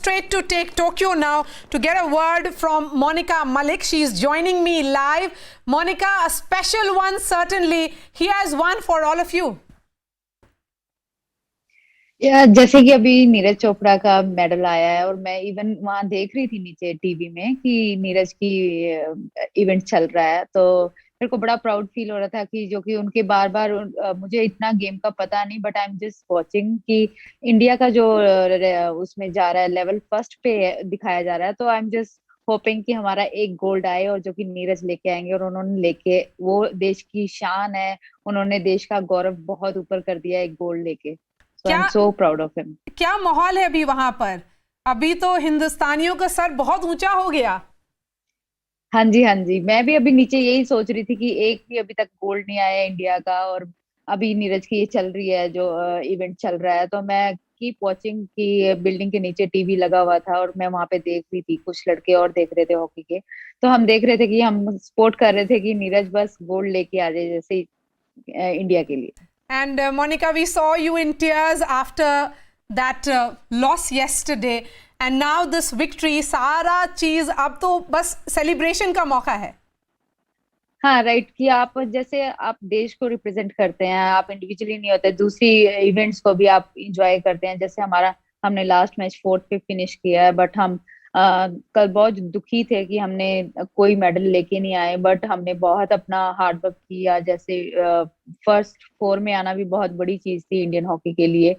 Straight to take Tokyo now to get a word from Monica Malik. She is joining me live. Monica, a special one certainly. He has one for all of you. जैसे कि अभी नीरज चोपड़ा का medal आया है और मैं even वहां देख रही थी नीचे टीवी में कि नीरज की इवेंट चल रहा है, तो मेरे को बड़ा प्राउड फील हो रहा था कि जो कि उनके बार बार मुझे इतना गेम का पता नहीं, but I am just watching कि इंडिया का जो उसमें जा रहा है लेवल फर्स्ट पे दिखाया जा रहा है, तो आई एम जस्ट होपिंग कि हमारा एक गोल्ड आए और जो कि नीरज लेके आएंगे और उन्होंने लेके वो देश की शान है, उन्होंने देश का गौरव बहुत ऊपर कर दिया एक गोल्ड लेके। So I'm so proud of him. क्या माहौल है अभी वहां पर? अभी तो हिंदुस्तानियों का सर बहुत ऊंचा हो गया। हाँ जी, मैं भी अभी नीचे यही सोच रही थी कि एक भी अभी तक गोल्ड नहीं आया इंडिया का, और अभी नीरज की ये चल रही है जो इवेंट चल रहा है, तो मैं कीप वॉचिंग कि बिल्डिंग के नीचे टीवी लगा हुआ था और मैं वहां पे देख रही थी, कुछ लड़के और देख रहे थे हॉकी के, तो हम देख रहे थे कि हम सपोर्ट कर रहे थे कि नीरज बस गोल्ड लेके आ जाए जैसे इंडिया के लिए। And Monica, we saw you in tears after that loss yesterday, and now this victory. सारा चीज अब तो बस सेलिब्रेशन का मौका है। हाँ राइट, कि आप जैसे आप देश को रिप्रेजेंट करते हैं, आप इंडिविजुअली नहीं होते, दूसरी इवेंट्स को भी आप इंजॉय करते हैं। जैसे हमने लास्ट मैच 4th पे फिनिश किया है, बट हम कल बहुत दुखी थे कि हमने कोई मेडल लेके नहीं आए, बट हमने बहुत अपना हार्ड वर्क किया। जैसे फर्स्ट 4 में आना भी बहुत बड़ी चीज थी इंडियन हॉकी के लिए,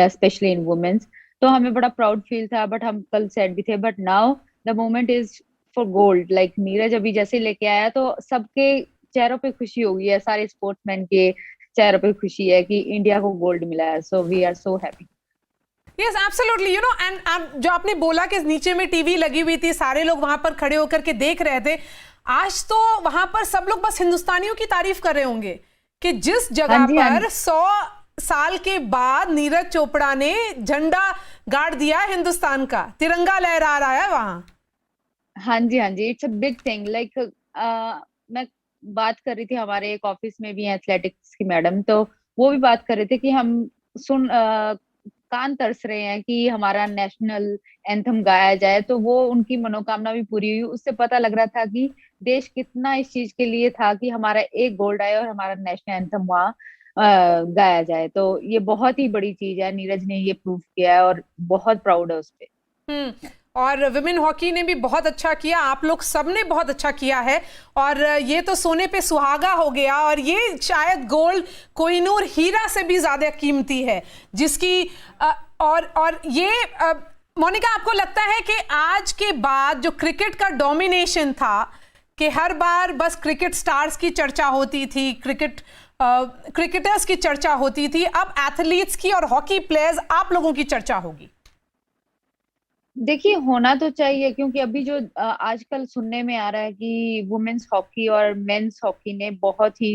स्पेशली इन वुमेन्स, तो हमें बड़ा प्राउड फील था। बट हम कल सैड भी थे, but now the moment is for gold. Like Neeraj अभी जैसे लेके आया तो सबके चेहरों पे खुशी हो गई है, सारे स्पोर्ट्समैन के चेहरों पे खुशी है कि इंडिया को गोल्ड मिला है, so we are so happy. Yes, absolutely. You know, and जो आपने बोला कि नीचे में टीवी लगी हुई थी, सारे लोग वहां पर खड़े होकर के देख रहे थे, आज तो वहां पर सब लोग बस हिंदुस्तानियों की तारीफ कर रहे होंगे कि जिस जगह पर 100 साल के बाद नीरज चोपड़ा ने झंडा गाड़ दिया हिंदुस्तान का, तिरंगा लहरा रहा है वहां। हाँ जी, it's a big thing. Like मैं बात कर रही थी, हमारे एक ऑफिस में भी है एथलेटिक्स की मैडम, तो वो भी बात कर रहे थे कि हम कान तरस रहे हैं कि हमारा नेशनल एंथम गाया जाए, तो वो उनकी मनोकामना भी पूरी हुई। उससे पता लग रहा था कि देश कितना इस चीज के लिए था कि हमारा एक गोल्ड आए और हमारा नेशनल एंथम वहाँ गाया जाए, तो ये बहुत ही बड़ी चीज है। नीरज ने ये प्रूव किया है और बहुत प्राउड है उस पे। और विमेन हॉकी ने भी बहुत अच्छा किया, आप लोग सब ने बहुत अच्छा किया है, और ये तो सोने पे सुहागा हो गया, और ये शायद गोल्ड कोहिनूर हीरा से भी ज्यादा कीमती है, जिसकी और ये मोनिका, आपको लगता है कि आज के बाद जो क्रिकेट का डोमिनेशन था कि हर बार बस क्रिकेट स्टार्स की चर्चा होती थी, क्रिकेटर्स की चर्चा होती थी, अब एथलीट्स की और हॉकी प्लेयर्स आप लोगों की चर्चा होगी? देखिए, होना तो चाहिए, क्योंकि अभी जो आजकल सुनने में आ रहा है कि वुमेन्स हॉकी और मेंस हॉकी ने बहुत ही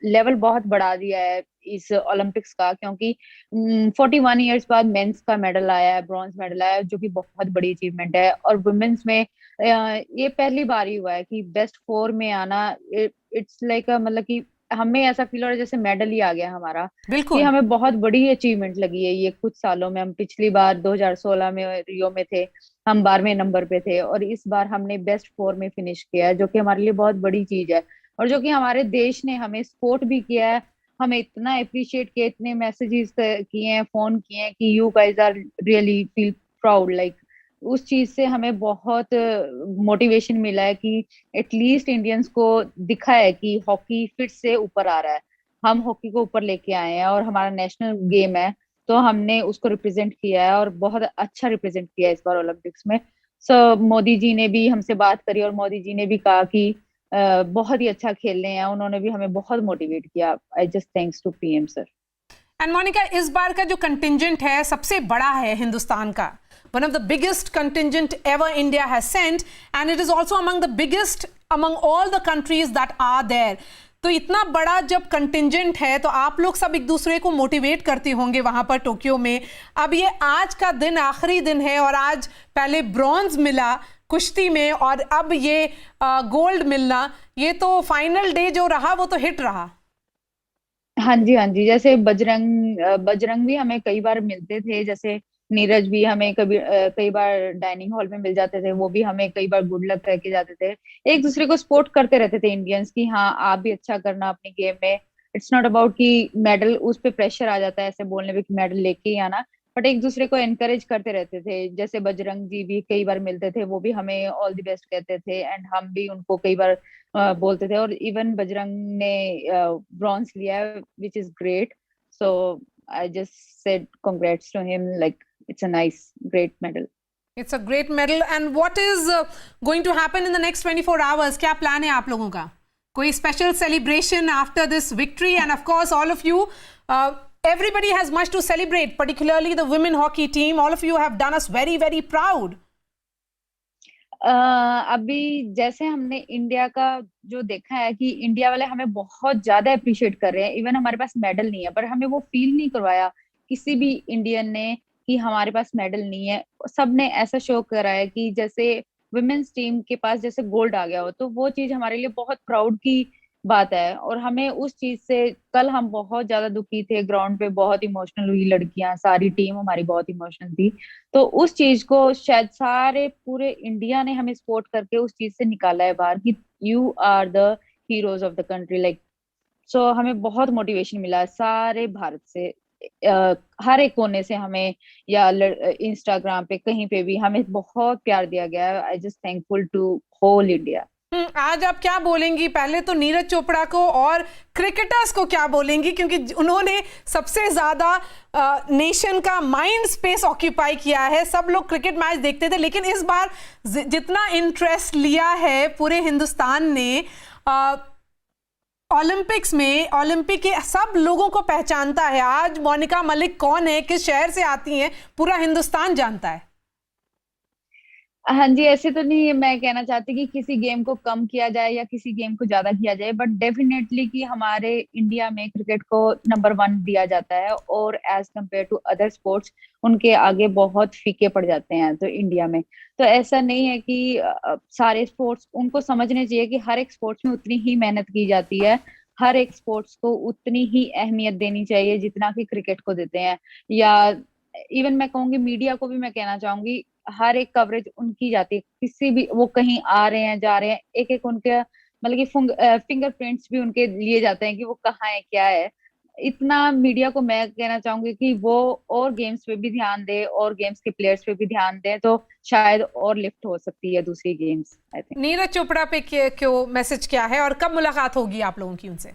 लेवल बहुत बढ़ा दिया है इस ओलंपिक्स का, क्योंकि 41 इयर्स बाद मेंस का मेडल आया है, ब्रॉन्ज मेडल आया है, जो कि बहुत बड़ी अचीवमेंट है। और वुमेन्स में ये पहली बार ही हुआ है कि बेस्ट 4 में आना। इट्स लाइक मतलब कि हमें ऐसा फील हो रहा है जैसे मेडल ही आ गया हमारा, कि हमें बहुत बड़ी अचीवमेंट लगी है ये कुछ सालों में। हम पिछली बार 2016 में रियो में थे, हम 12वें नंबर पे थे, और इस बार हमने बेस्ट 4 में फिनिश किया है, जो कि हमारे लिए बहुत बड़ी चीज है, और जो कि हमारे देश ने हमें सपोर्ट भी किया है। हमें इतना अप्रिशिएट किया, इतने मैसेजेस किए हैं, फोन किए हैं कि you guys are really feel proud. Like उस चीज से हमें बहुत मोटिवेशन मिला है कि एटलीस्ट इंडियंस को दिखा है कि हॉकी फिर से ऊपर आ रहा है, हम हॉकी को ऊपर लेके आए हैं, और हमारा नेशनल गेम है, तो हमने उसको रिप्रेजेंट किया है और बहुत अच्छा रिप्रेजेंट किया है इस बार ओलंपिक्स में। सो मोदी जी ने भी हमसे बात करी और मोदी जी ने भी कहा कि बहुत ही अच्छा खेल रहे हैं, उन्होंने भी हमें बहुत मोटिवेट किया। I just thanks to PM sir. And Monika, इस बार का जो कंटिंजेंट है सबसे बड़ा है हिंदुस्तान का, one of the biggest contingent ever India has sent, and it is also among the biggest among all the countries that are there. तो इतना बड़ा जब कंटिंजेंट है तो आप लोग सब एक दूसरे को मोटिवेट करते होंगे वहां पर टोक्यो में। अब ये आज का दिन आखिरी दिन है, और आज पहले ब्रॉन्ज मिला कुश्ती में, और अब ये गोल्ड मिलना, ये तो फाइनल डे जो रहा वो तो हिट रहा। हाँ जी, जैसे बजरंग भी हमें कई बार मिलते थे, जैसे नीरज भी हमें कई बार डाइनिंग हॉल में मिल जाते थे, वो भी हमें कई बार गुड लक कह के जाते थे। एक दूसरे को सपोर्ट करते रहते थे इंडियंस की, हाँ आप भी अच्छा करना अपनी गेम में। इट्स नॉट अबाउट कि मेडल, उस पे प्रेशर आ जाता है ऐसे बोलने पे कि मेडल लेके ही आना, बट एक दूसरे को एनकरेज करते रहते थे। जैसे बजरंग जी भी कई बार मिलते थे, वो भी हमें ऑल द बेस्ट कहते थे, एंड हम भी उनको कई बार बोलते थे। और इवन बजरंग ने ब्रॉन्ज लिया है, which is great. So I just said congrats to him, like it's a nice great medal. It's a great medal. And what is going to happen in the next 24 hours? क्या plan है आप लोगों का? कोई special celebration after this victory? End of course all of you, everybody has much to celebrate, particularly the women hockey team. All of you have done us very, very proud. अभी जैसे हमने India का जो देखा है कि India वाले हमें बहुत ज्यादा अप्रिशिएट कर रहे हैं। इवन हमारे पास मेडल नहीं है, पर हमें वो फील नहीं करवाया किसी भी इंडियन ने कि हमारे पास मेडल नहीं है। सबने ऐसा शो करा है कि जैसे वुमेन्स टीम के पास जैसे गोल्ड आ गया हो, तो वो चीज हमारे लिए बहुत प्राउड की बात है। और हमें उस चीज से, कल हम बहुत ज्यादा दुखी थे, ग्राउंड पे बहुत इमोशनल हुई लड़कियां, सारी टीम हमारी बहुत इमोशनल थी। तो उस चीज को शायद सारे पूरे इंडिया ने हमें सपोर्ट करके उस चीज से निकाला है बाहर कि you are the heroes of the country, like. So हमें बहुत मोटिवेशन मिला है सारे भारत से, हर एक कोने से हमें, या इंस्टाग्राम पे कहीं पे भी हमें बहुत प्यार दिया गया है। I just thankful to whole India. आज आप क्या बोलेंगी? पहले तो नीरज चोपड़ा को और क्रिकेटर्स को क्या बोलेंगी, क्योंकि उन्होंने सबसे ज्यादा नेशन का माइंड स्पेस ऑक्यूपाई किया है। सब लोग क्रिकेट मैच देखते थे, लेकिन इस बार जितना इंटरेस्ट लिया है पूरे हिंदुस्तान ने ओलंपिक्स में, ओलंपिक के सब लोगों को पहचानता है। आज मोनिका मलिक कौन है, किस शहर से आती हैं, पूरा हिंदुस्तान जानता है। हाँ जी, ऐसे तो नहीं मैं कहना चाहती कि किसी गेम को कम किया जाए या किसी गेम को ज्यादा किया जाए, बट डेफिनेटली कि हमारे इंडिया में क्रिकेट को नंबर 1 दिया जाता है, और as compare to other sports उनके आगे बहुत फीके पड़ जाते हैं। तो इंडिया में तो ऐसा नहीं है कि सारे स्पोर्ट्स, उनको समझने चाहिए कि हर एक स्पोर्ट्स में उतनी ही मेहनत की जाती है, हर एक स्पोर्ट्स को उतनी ही अहमियत देनी चाहिए जितना कि क्रिकेट को देते हैं। या इवन मैं कहूंगी मीडिया को भी मैं कहना चाहूंगी, हर एक कवरेज उनकी जाती है, किसी भी वो कहीं आ रहे हैं जा रहे हैं, एक एक उनके मतलब कि फिंगरप्रिंट्स भी उनके लिए जाते हैं कि वो कहाँ है क्या है। इतना मीडिया को मैं कहना चाहूंगी कि वो और गेम्स पे भी ध्यान दे, और गेम्स के प्लेयर्स पे भी ध्यान दे, तो शायद और लिफ्ट हो सकती है दूसरी games. I think Neeraj Chopra पे क्यों मैसेज क्या है, और कब मुलाकात होगी आप लोगों की उनसे?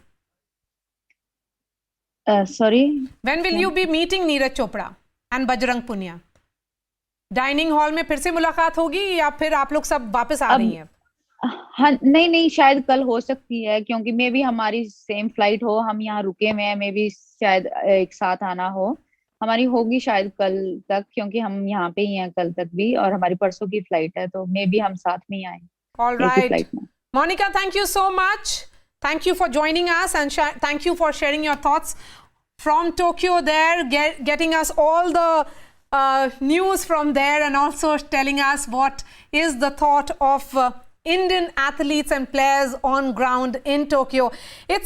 Sorry, when will you be meeting Neeraj Chopra and Bajrang Punia? Dining hall में फिर से मुलाकात होगी या फिर आप लोग सब वापस आ रही हैं? हाँ, नहीं शायद कल हो सकती है, क्योंकि मे भी हमारी सेम फ्लाइट हो, हम यहाँ रुके हुए हैं, मे भी शायद एक साथ आना हो। हमारी होगी शायद कल तक, क्योंकि हम यहाँ पे ही हैं कल तक भी, और हमारी परसों की फ्लाइट है, तो मे भी हम साथ में ही आए All right. Monica, thank you so much. Thank you for joining us, and thank you for sharing your thoughts from Tokyo there, getting us all the news from there, and also telling us what is the thought of Indian athletes and players on ground in Tokyo. It's